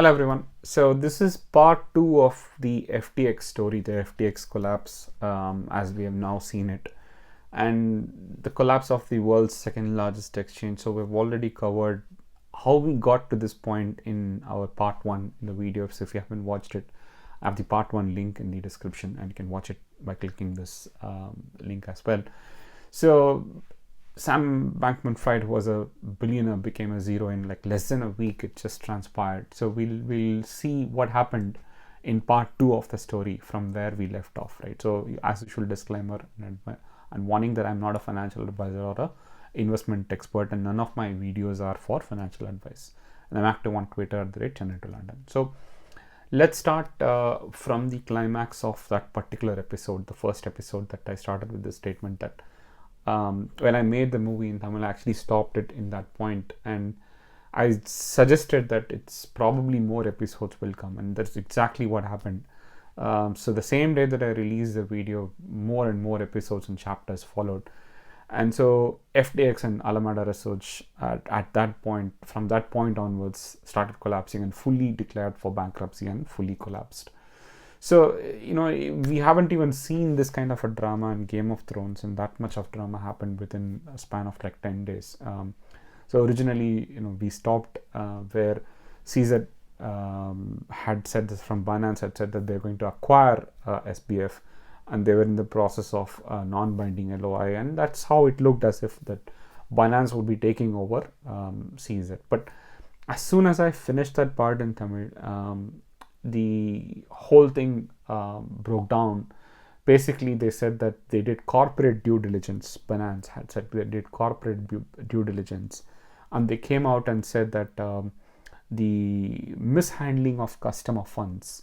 Hello everyone. So this is part 2 of the FTX story, the FTX collapse, as we have now seen it, and the collapse of the world's second largest exchange. So we've already covered how we got to this point in our part 1 in the video. So if you haven't watched it, I have the part 1 link in the description and you can watch it by clicking this link as well. So Sam Bankman-Fried, who was a billionaire, became a zero in like less than a week. It just transpired. So we'll see what happened in part 2 of the story from where we left off, right? So as usual, disclaimer and warning that I'm not a financial advisor or a investment expert, and none of my videos are for financial advice. And I'm active on Twitter @London. So let's start from the climax of that particular episode, the first episode that I started with the statement that when I made the movie in Tamil, I actually stopped it in that point, and I suggested that it's probably more episodes will come, and that's exactly what happened. So the same day that I released the video, more and more episodes and chapters followed, and so FTX and Alameda Research at that point, from that point onwards, started collapsing and fully declared for bankruptcy and fully collapsed. So, we haven't even seen this kind of a drama in Game of Thrones, and that much of drama happened within a span of like 10 days. So originally, we stopped where CZ had said this from Binance, had said that they're going to acquire SBF, and they were in the process of non-binding LOI, and that's how it looked as if that Binance would be taking over CZ. But as soon as I finished that part in Tamil, the whole thing broke down. Basically, they said that they did corporate due diligence. Binance had said they did corporate due diligence, and they came out and said that the mishandling of customer funds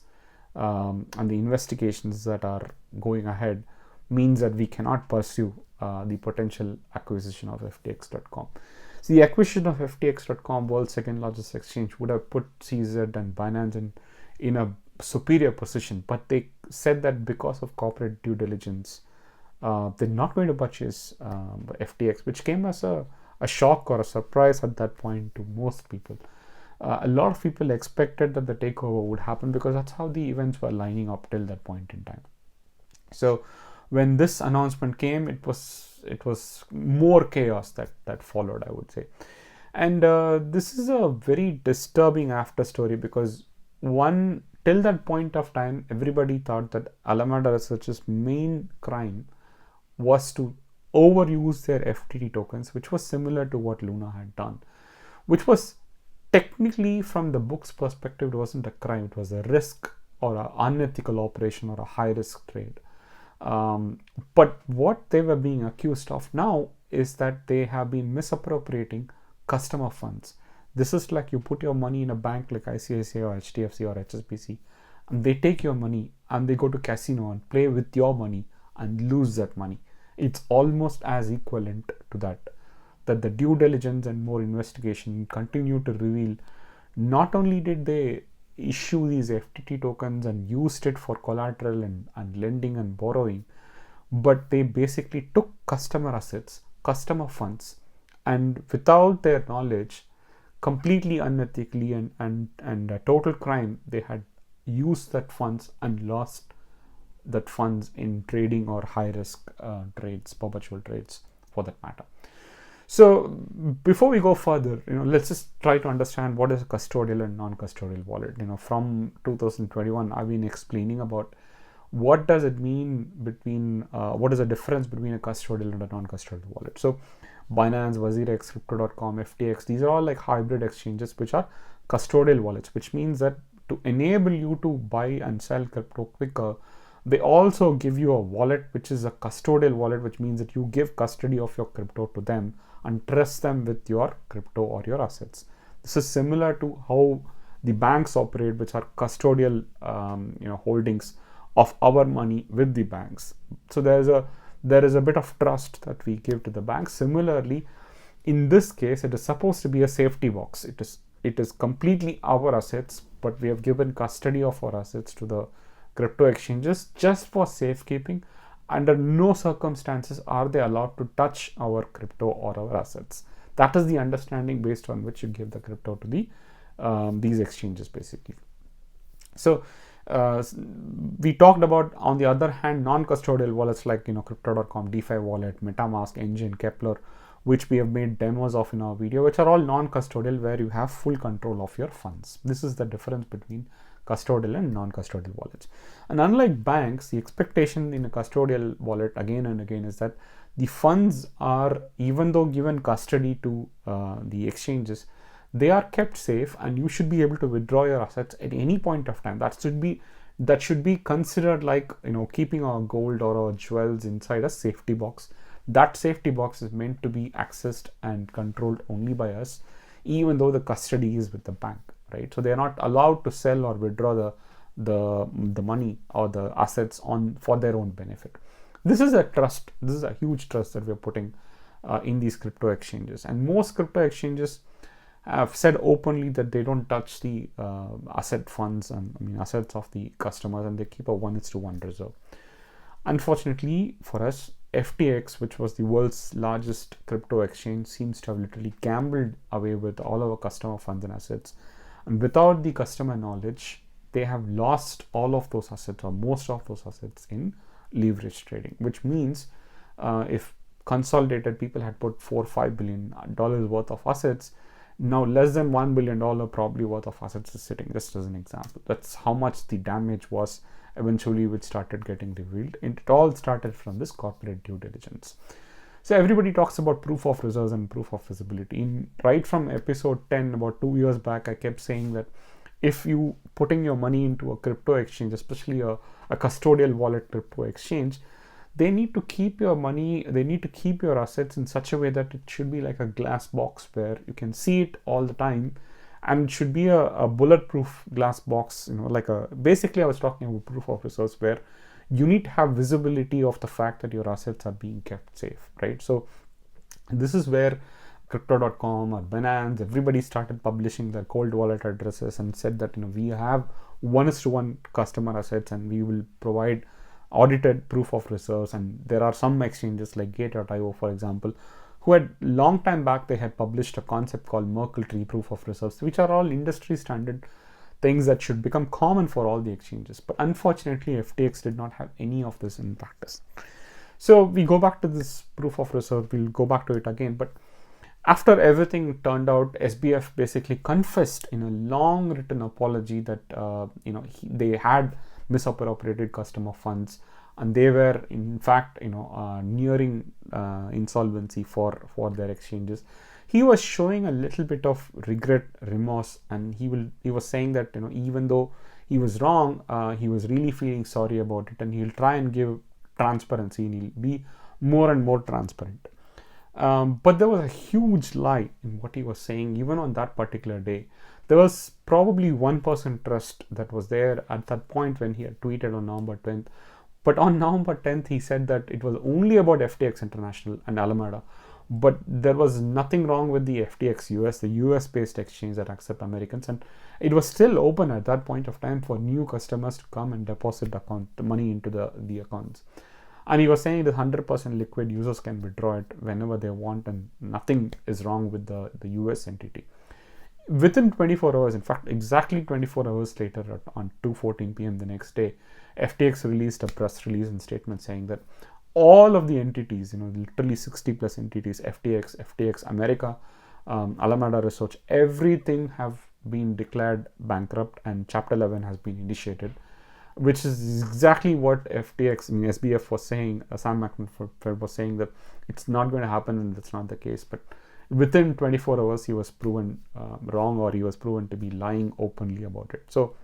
and the investigations that are going ahead means that we cannot pursue the potential acquisition of FTX.com. So the acquisition of FTX.com, world's second largest exchange, would have put CZ and Binance in a superior position, but they said that because of corporate due diligence, they're not going to purchase FTX, which came as a shock or a surprise at that point to most people. A lot of people expected that the takeover would happen because that's how the events were lining up till that point in time. So when this announcement came, it was more chaos that followed, I would say. And this is a very disturbing after story because till that point of time, everybody thought that Alameda Research's main crime was to overuse their FTT tokens, which was similar to what Luna had done, which was technically, from the book's perspective, it wasn't a crime. It was a risk or an unethical operation or a high risk trade. But what they were being accused of now is that they have been misappropriating customer funds. This is like you put your money in a bank like ICICI or HDFC or HSBC, and they take your money and they go to casino and play with your money and lose that money. It's almost as equivalent to that the due diligence and more investigation continue to reveal not only did they issue these FTT tokens and used it for collateral and lending and borrowing, but they basically took customer assets, customer funds, and without their knowledge, completely unethically and a total crime, they had used that funds and lost that funds in trading or high risk trades, perpetual trades for that matter. So before we go further, let's just try to understand what is a custodial and non-custodial wallet. From 2021, I've been explaining about what does it mean between what is the difference between a custodial and a non-custodial wallet. So Binance, WazirX, Crypto.com, FTX, these are all like hybrid exchanges which are custodial wallets, which means that to enable you to buy and sell crypto quicker, they also give you a wallet which is a custodial wallet, which means that you give custody of your crypto to them and trust them with your crypto or your assets. This is similar to how the banks operate, which are custodial holdings of our money with the banks. So there is a bit of trust that we give to the banks. Similarly, in this case, it is supposed to be a safety box. It is completely our assets, but we have given custody of our assets to the crypto exchanges just for safekeeping. Under no circumstances are they allowed to touch our crypto or our assets. That is the understanding based on which you give the crypto to the these exchanges basically. So we talked about, on the other hand, non-custodial wallets like Crypto.com, DeFi Wallet, MetaMask, Engine, Kepler, which we have made demos of in our video, which are all non-custodial, where you have full control of your funds. This is the difference between custodial and non-custodial wallets. And unlike banks, the expectation in a custodial wallet again and again is that the funds are, even though given custody to the exchanges, they are kept safe, and you should be able to withdraw your assets at any point of time. That should be considered like keeping our gold or our jewels inside a safety box. That safety box is meant to be accessed and controlled only by us, even though the custody is with the bank, right? So they are not allowed to sell or withdraw the money or the assets for their own benefit. This is a trust. This is a huge trust that we're putting in these crypto exchanges, and most crypto exchanges have said openly that they don't touch the asset funds and assets of the customers, and they keep a 1:1 reserve. Unfortunately for us, FTX, which was the world's largest crypto exchange, seems to have literally gambled away with all our customer funds and assets. And without the customer knowledge, they have lost all of those assets, or most of those assets, in leverage trading, which means if consolidated people had put $4 or $5 billion worth of assets, now less than $1 billion probably worth of assets is sitting, just as an example. That's how much the damage was eventually, which started getting revealed. And it all started from this corporate due diligence. So everybody talks about proof of reserves and proof of visibility. Right from episode 10, about 2 years back, I kept saying that if you putting your money into a crypto exchange, especially a custodial wallet crypto exchange, they need to keep your money, they need to keep your assets in such a way that it should be like a glass box where you can see it all the time, and it should be a bulletproof glass box, basically I was talking about proof of reserves, where you need to have visibility of the fact that your assets are being kept safe, right? So this is where Crypto.com or Binance, everybody started publishing their cold wallet addresses and said that we have 1:1 customer assets, and we will provide audited proof of reserves. And there are some exchanges like Gate.io, for example, who had long time back, they had published a concept called Merkle tree proof of reserves, which are all industry standard things that should become common for all the exchanges. But unfortunately, FTX did not have any of this in practice. So we go back to this proof of reserve, we'll go back to it again. But after everything turned out, SBF basically confessed in a long written apology that they had misappropriated customer funds, and they were in fact nearing insolvency for their exchanges. He was showing a little bit of regret, remorse, and he was saying that even though he was wrong, he was really feeling sorry about it, and he'll try and give transparency, and he'll be more and more transparent. But there was a huge lie in what he was saying. Even on that particular day, there was probably 1% trust that was there at that point when he had tweeted on November 10th. But on November 10th, he said that it was only about FTX International and Alameda, but there was nothing wrong with the FTX US, the US-based exchange that accept Americans, and it was still open at that point of time for new customers to come and deposit money into the accounts. And he was saying it is 100% liquid, users can withdraw it whenever they want, and nothing is wrong with the US entity. Within 24 hours, in fact, exactly 24 hours later, on 2:14 p.m. the next day, FTX released a press release and statement saying that all of the entities, literally 60 plus entities, FTX America, Alameda Research, everything have been declared bankrupt, and Chapter 11 has been initiated, which is exactly what SBF was saying. Sam Bankman-Fried was saying that it's not going to happen, and that's not the case. But within 24 hours, he was proven wrong, or he was proven to be lying openly about it. So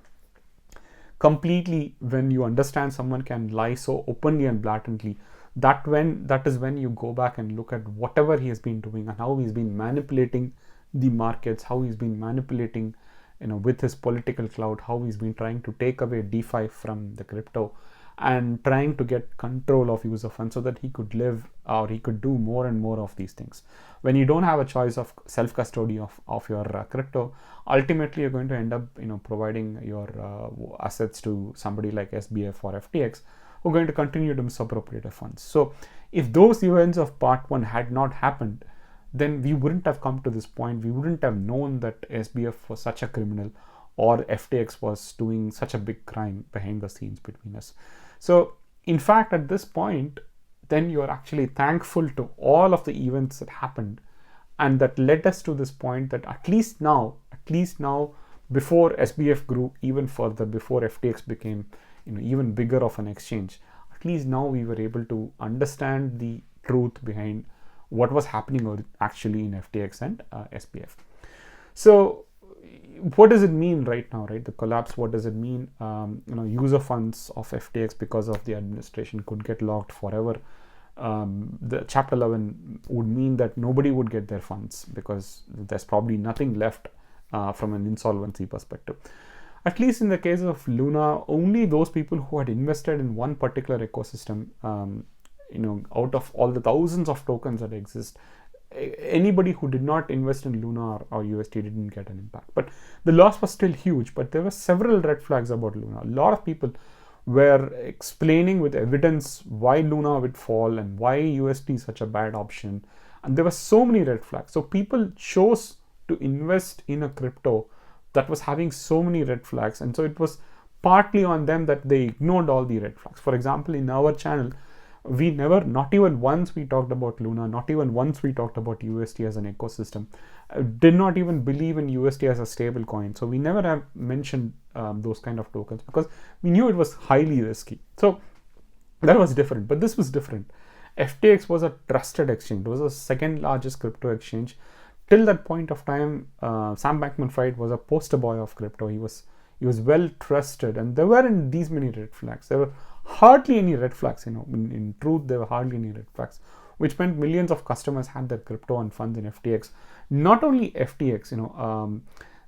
completely, when you understand someone can lie so openly and blatantly, that is when you go back and look at whatever he has been doing and how he's been manipulating the markets, how he's been manipulating with his political clout, how he's been trying to take away DeFi from the crypto and trying to get control of user funds so that he could live, or he could do more and more of these things. When you don't have a choice of self-custody of your crypto, ultimately you're going to end up providing your assets to somebody like SBF or FTX, who are going to continue to misappropriate funds. So if those events of part 1 had not happened, then we wouldn't have come to this point. We wouldn't have known that SBF was such a criminal, or FTX was doing such a big crime behind the scenes between us. So in fact, at this point, then you are actually thankful to all of the events that happened and that led us to this point, that at least now, before SBF grew even further, before FTX became even bigger of an exchange, at least now we were able to understand the truth behind what was happening actually in FTX and SBF. So what does it mean right now, right? The collapse, what does it mean? User funds of FTX because of the administration could get locked forever. The Chapter 11 would mean that nobody would get their funds because there's probably nothing left from an insolvency perspective. At least in the case of Luna, only those people who had invested in one particular ecosystem, out of all the thousands of tokens that exist, anybody who did not invest in Luna or UST didn't get an impact. But the loss was still huge, but there were several red flags about Luna. A lot of people were explaining with evidence why Luna would fall and why UST is such a bad option. And there were so many red flags. So people chose to invest in a crypto that was having so many red flags. And so it was partly on them that they ignored all the red flags. For example, in our channel, we never, not even once we talked about Luna, not even once we talked about UST as an ecosystem, did not even believe in UST as a stable coin. So we never have mentioned those kind of tokens because we knew it was highly risky. So that was different, but this was different. FTX was a trusted exchange. It was the second largest crypto exchange. Till that point of time, Sam Bankman-Fried was a poster boy of crypto. He was well trusted, and there weren't these many red flags. There were hardly any red flags. In truth, there were hardly any red flags, which meant millions of customers had their crypto and funds in FTX. Not only FTX,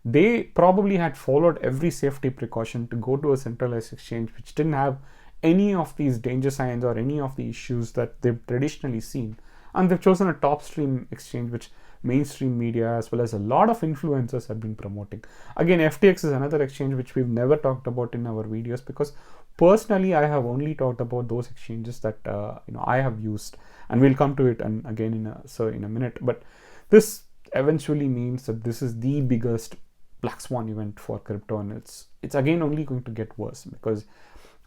they probably had followed every safety precaution to go to a centralized exchange which didn't have any of these danger signs or any of the issues that they've traditionally seen, and they've chosen a top stream exchange which mainstream media as well as a lot of influencers have been promoting. Again, FTX is another exchange which we've never talked about in our videos because personally I have only talked about those exchanges that I have used, and we'll come to it and again in a minute. But this eventually means that this is the biggest black swan event for crypto, and it's again only going to get worse because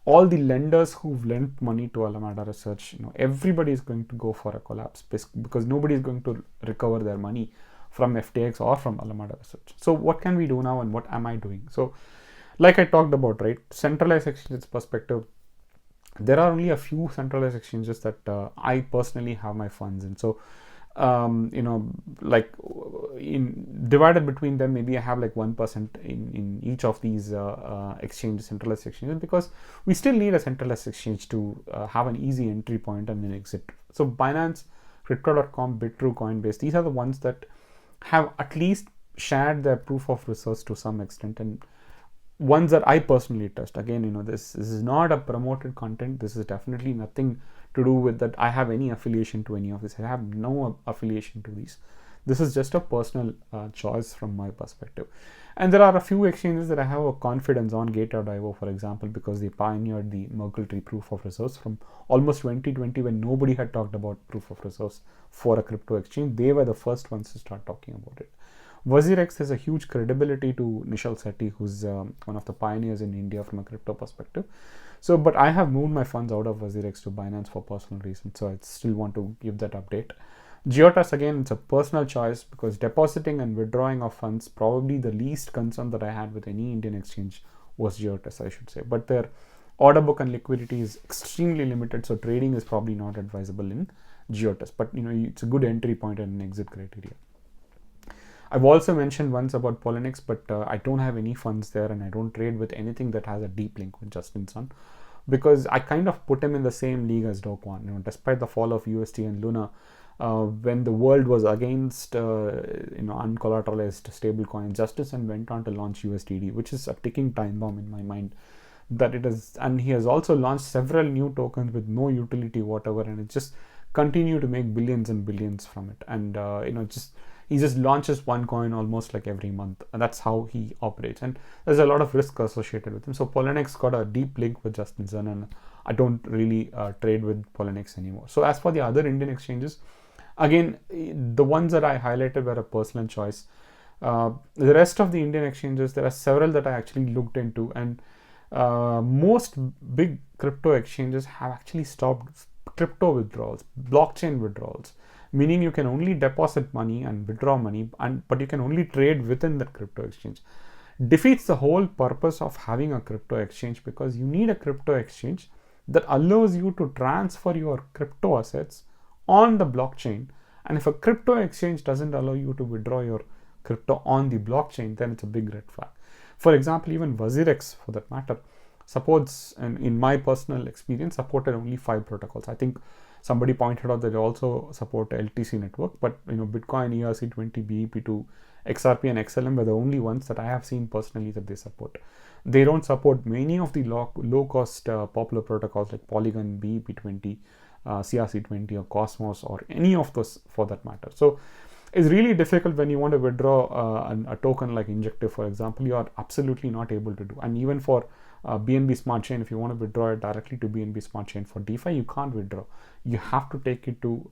all the lenders who've lent money to Alameda Research, everybody is going to go for a collapse because nobody is going to recover their money from FTX or from Alameda Research. So what can we do now, and what am I doing? So like I talked about, right, centralized exchanges perspective, there are only a few centralized exchanges that I personally have my funds in. So divided between them, maybe I have like 1% in each of these exchanges, centralized exchanges, because we still need a centralized exchange to have an easy entry point and an exit. So Binance, Crypto.com, Bitrue, Coinbase, these are the ones that have at least shared their proof of reserves to some extent, and ones that I personally trust. Again, this is not a promoted content. This is definitely nothing to do with that I have any affiliation to any of this. I have no affiliation to these. This is just a personal choice from my perspective. And there are a few exchanges that I have a confidence on, Gator.io, for example, because they pioneered the Merkle tree proof of reserves from almost 2020 when nobody had talked about proof of reserves for a crypto exchange. They were the first ones to start talking about it. WazirX has a huge credibility to Nishal Sethi, who's one of the pioneers in India from a crypto perspective. So, but I have moved my funds out of WazirX to Binance for personal reasons, so I still want to give that update. Geotas, again, it's a personal choice because depositing and withdrawing of funds, probably the least concern that I had with any Indian exchange was Geotas, I should say. But their order book and liquidity is extremely limited, so trading is probably not advisable in Geotas. But it's a good entry point and an exit criteria. I've also mentioned once about Poloniex, but I don't have any funds there, and I don't trade with anything that has a deep link with Justin Sun, because I kind of put him in the same league as Do Kwon. Despite the fall of UST and Luna, when the world was against uncollateralized stablecoins, Justin Sun went on to launch USDD, which is a ticking time bomb in my mind. That it is, and he has also launched several new tokens with no utility whatever, and it just continue to make billions and billions from it. And he just launches one coin almost like every month, and that's how he operates, and there's a lot of risk associated with him. So Poloniex got a deep link with Justin Sun, and I don't really trade with Poloniex anymore. So as for the other Indian exchanges, Again, the ones that I highlighted were a personal choice. The rest of the Indian exchanges, there are several that I actually looked into, and most big crypto exchanges have actually stopped crypto withdrawals, blockchain withdrawals, meaning you can only deposit money and withdraw money, but you can only trade within that crypto exchange. Defeats the whole purpose of having a crypto exchange, because you need a crypto exchange that allows you to transfer your crypto assets on the blockchain. And if a crypto exchange doesn't allow you to withdraw your crypto on the blockchain, then it's a big red flag. For example, even WazirX, for that matter, supports, and in my personal experience, supported only 5 protocols. I think somebody pointed out that they also support LTC network, but Bitcoin, ERC20, BEP2, XRP, and XLM were the only ones that I have seen personally that they support. They don't support many of the low-cost popular protocols like Polygon, BEP20, CRC20, or Cosmos, or any of those for that matter. So it's really difficult when you want to withdraw a token like Injective, for example. You are absolutely not able to do. And even for BNB Smart Chain, if you want to withdraw it directly to BNB Smart Chain for DeFi, you can't withdraw. You have to take it to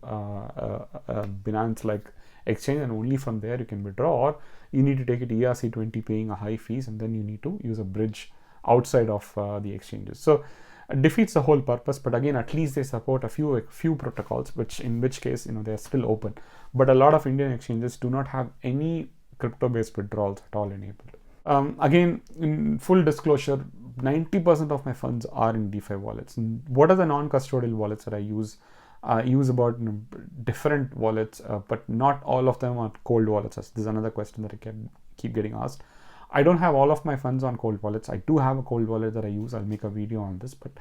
Binance like exchange, and only from there you can withdraw, or you need to take it ERC20 paying a high fees, and then you need to use a bridge outside of the exchanges. So it defeats the whole purpose. But again, at least they support a few protocols, in which case they're still open. But a lot of Indian exchanges do not have any crypto based withdrawals at all enabled. Again, in full disclosure, 90% of my funds are in DeFi wallets. And what are the non-custodial wallets that I use? I use about different wallets, but not all of them are cold wallets. This is another question that I keep getting asked. I don't have all of my funds on cold wallets. I do have a cold wallet that I use. I'll make a video on this, but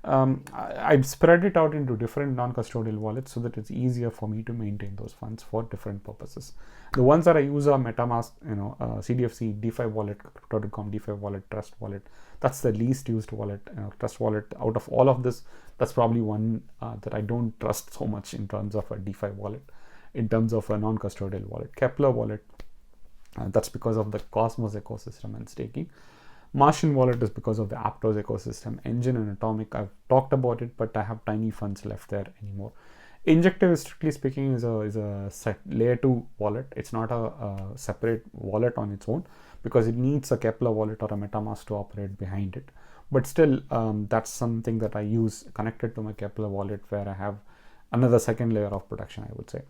I've spread it out into different non-custodial wallets so that it's easier for me to maintain those funds for different purposes. The ones that I use are MetaMask, CDFC, DeFi wallet, Crypto.com, DeFi wallet, Trust wallet. That's the least used wallet. Trust wallet, out of all of this, that's probably one that I don't trust so much in terms of a DeFi wallet, in terms of a non-custodial wallet. Kepler wallet, that's because of the Cosmos ecosystem and staking. Martian wallet is because of the Aptos ecosystem. Engine and Atomic, I've talked about it, but I have tiny funds left there anymore. Injective, strictly speaking, is a layer 2 wallet. It's not a separate wallet on its own, because it needs a Kepler wallet or a MetaMask to operate behind it. But still, that's something that I use connected to my Kepler wallet, where I have another second layer of protection, I would say.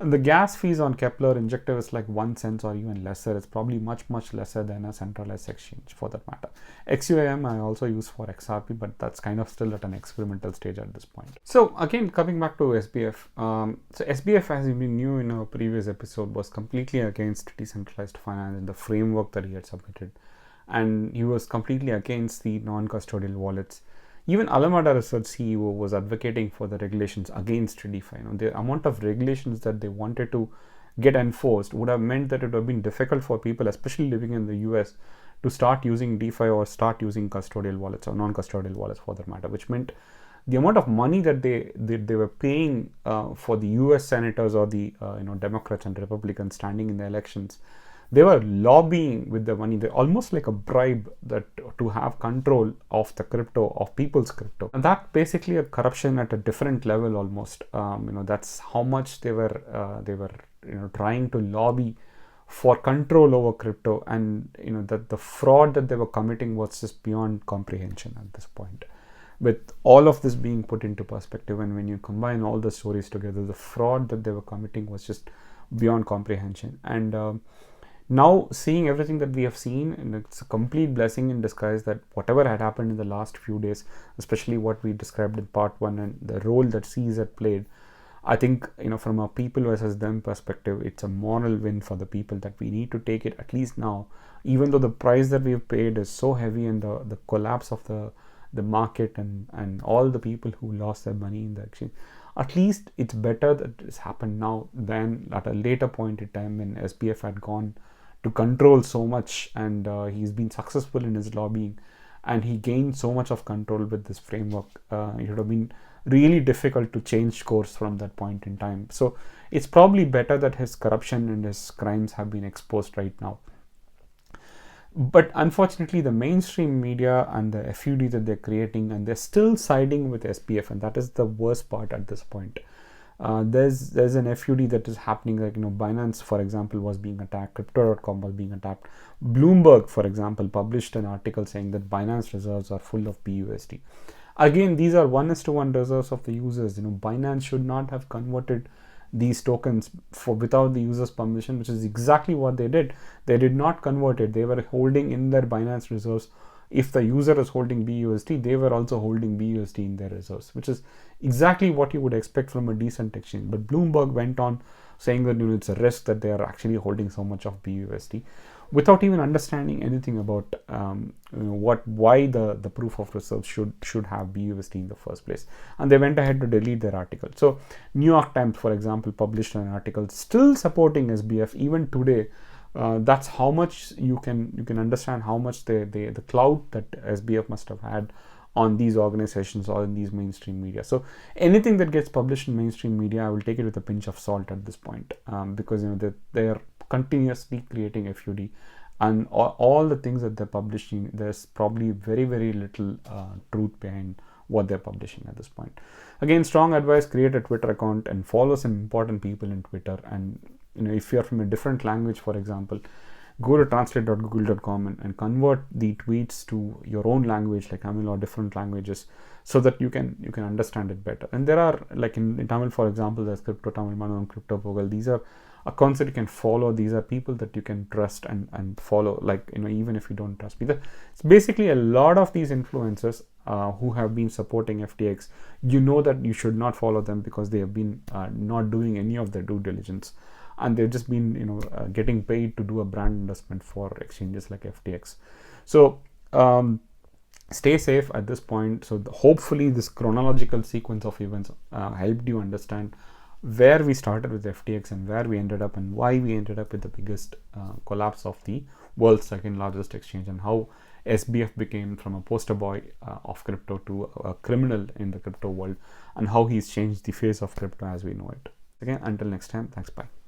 And the gas fees on Kepler Injective is like 1 cent or even lesser. It's probably much lesser than a centralized exchange, for that matter. XUAM I also use for XRP, but that's kind of still at an experimental stage at this point. So again, coming back to SBF. So SBF, as we knew in our previous episode, was completely against decentralized finance and the framework that he had submitted. And he was completely against the non-custodial wallets. Even Alameda Research CEO was advocating for the regulations against DeFi. The amount of regulations that they wanted to get enforced would have meant that it would have been difficult for people, especially living in the US, to start using DeFi or start using custodial wallets or non-custodial wallets, for that matter, which meant the amount of money that they were paying for the US senators or the Democrats and Republicans standing in the elections. They were lobbying with the money. They're almost like a bribe that to have control of the crypto, of people's crypto. And that basically a corruption at a different level almost. That's how much they were trying to lobby for control over crypto, and that the fraud that they were committing was just beyond comprehension at this point. With all of this being put into perspective, and when you combine all the stories together, the fraud that they were committing was just beyond comprehension. And now seeing everything that we have seen, and it's a complete blessing in disguise that whatever had happened in the last few days, especially what we described in part 1 and the role that C's had played, I think from a people versus them perspective, it's a moral win for the people that we need to take it at least now, even though the price that we've paid is so heavy, and the collapse of the market and all the people who lost their money in the exchange. At least it's better that it's happened now than at a later point in time when SBF had gone to control so much, and he's been successful in his lobbying, and he gained so much of control with this framework. It would have been really difficult to change course from that point in time. So it's probably better that his corruption and his crimes have been exposed right now. But unfortunately, the mainstream media and the FUD that they're creating, and they're still siding with SBF, and that is the worst part at this point. there's an FUD that is happening, like, Binance, for example, was being attacked, Crypto.com was being attacked. Bloomberg, for example, published an article saying that Binance reserves are full of BUSD. Again, these are 1:1 reserves of the users. Binance should not have converted these tokens without the user's permission, which is exactly what they did. They did not convert it. They were holding in their Binance reserves. If the user is holding BUSD, they were also holding BUSD in their reserves, which is exactly what you would expect from a decent exchange. But Bloomberg went on saying that it's a risk that they are actually holding so much of BUSD, without even understanding anything about why the proof of reserve should have BUSD in the first place. And they went ahead to delete their article. So New York Times, for example, published an article still supporting SBF even today. That's how much you can understand how much the clout that SBF must have had on these organizations or in these mainstream media. So anything that gets published in mainstream media, I will take it with a pinch of salt at this point, because they are continuously creating FUD, and all the things that they're publishing, there's probably very, very little truth behind what they're publishing at this point. Again, strong advice: create a Twitter account and follow some important people in Twitter. And if you're from a different language, for example, go to translate.google.com and convert the tweets to your own language, like Tamil or different languages, so that you can understand it better. And there are, like in Tamil, for example, there's Crypto Tamil Manam, Crypto Pogal. These are accounts that you can follow. These are people that you can trust and follow, like, even if you don't trust me. It's basically a lot of these influencers who have been supporting FTX. That you should not follow them because they have been not doing any of their due diligence, and they've just been getting paid to do a brand investment for exchanges like FTX. So stay safe at this point. So hopefully this chronological sequence of events helped you understand where we started with FTX and where we ended up, and why we ended up with the biggest collapse of the world's second largest exchange, and how SBF became from a poster boy of crypto to a criminal in the crypto world, and how he's changed the face of crypto as we know it. Again, until next time, thanks, bye.